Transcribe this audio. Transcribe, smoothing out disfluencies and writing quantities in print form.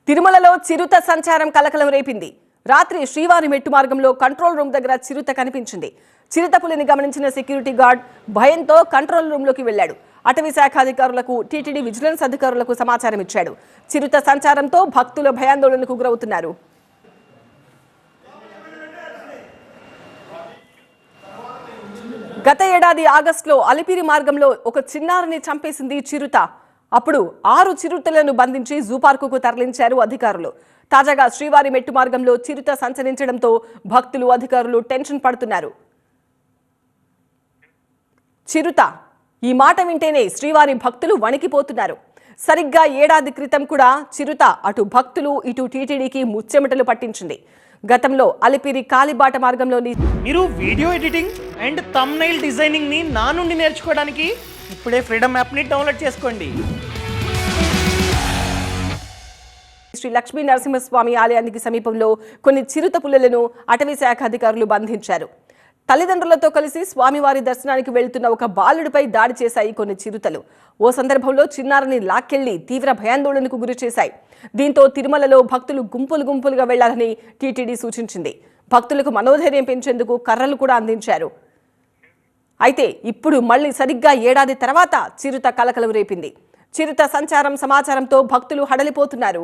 తిరుమలలో చిరుత సంచారం కలకలం రేపింది. రాత్రి శ్రీవారి మెట్టు మార్గంలో కంట్రోల్ రూమ్ దగ్గర చిరుత కనిపించింది. చిరుత పులిని గమనించిన సెక్యూరిటీ గార్డ్ భయంతో కంట్రోల్ రూమ్ లోకి వెళ్లాడు. అటవీ శాఖ అధికారులకు, టీటీడీ విజిలెన్స్ అధికారులకు సమాచారం ఇచ్చాడు. చిరుత సంచారంతో భక్తుల భయాందోళనకు గురవుతున్నారు. గత ఏడాది ఆగస్టులో అలిపిరి మార్గంలో ఒక చిన్నారిని చంపేసింది చిరుత. అప్పుడు 6 చిరుతలను బంధించి జూ పార్కుకు తరలించారు అధికారులు. తాజాగా శ్రీవారి మెట్టు మార్గంలో చిరుత సంచరించడంతో భక్తులు, అధికారులు టెన్షన్ పడుతున్నారు. చిరుత ఈ మాట వింటేనే శ్రీవారి భక్తులు వణికిపోతున్నారు. సరిగ్గా ఏడాది క్రితం కూడా చిరుత అటు భక్తులు, ఇటు టీటీడీకి ముచ్చెమటలు పట్టించింది. గతంలో అలిపిరి కాలిబాట మార్గంలోని మీరు video editing and thumbnail designing ని నా నుండి నేర్చుకోవడానికి ఇప్పుడే ఫ్రీడమ్ యాప్ ని డౌన్లోడ్ చేసుకోండి. శ్రీ లక్ష్మీ నరసింహస్వామి ఆలయానికి సమీపంలో కొన్ని చిరుత పులులను అటవీ శాఖ అధికారులు బంధించారు. తల్లిదండ్రులతో కలిసి స్వామివారి దర్శనానికి వెళ్తున్న ఒక బాలుడిపై దాడి చేశాయి కొన్ని చిరుతలు. ఓ సందర్భంలో చిన్నారిని లాక్కెళ్లి తీవ్ర భయాందోళనకు గురి చేశాయి. దీంతో తిరుమలలో భక్తులు గుంపులు గుంపులుగా వెళ్లాలని టీటీడీ సూచించింది. భక్తులకు మనోధైర్యం పెంచేందుకు కర్రలు కూడా అందించారు. అయితే ఇప్పుడు మళ్లీ సరిగ్గా ఏడాది తర్వాత చిరుత కలకలం రేపింది. చిరుత సంచారం సమాచారంతో భక్తులు హడలిపోతున్నారు.